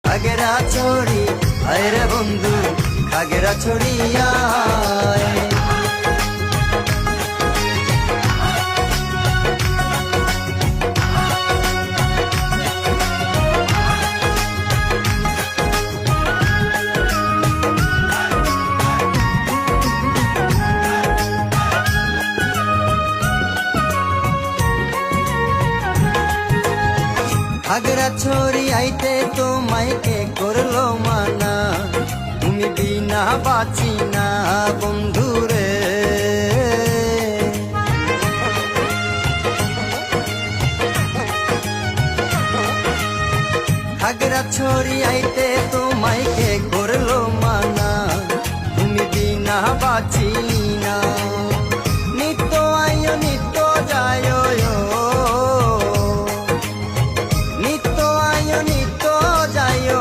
খাগড়াছড়ি আয় রে বন্ধু খাগড়াছড়ি আয়। খাগড়াছড়ি আইতে তোমায় কে করলো মানা, তুমি বিনা বাঁচি না বন্ধুরে। খাগড়াছড়ি আইতে তোমায় কে করলো মানা, তুমি বিনা বাঁচি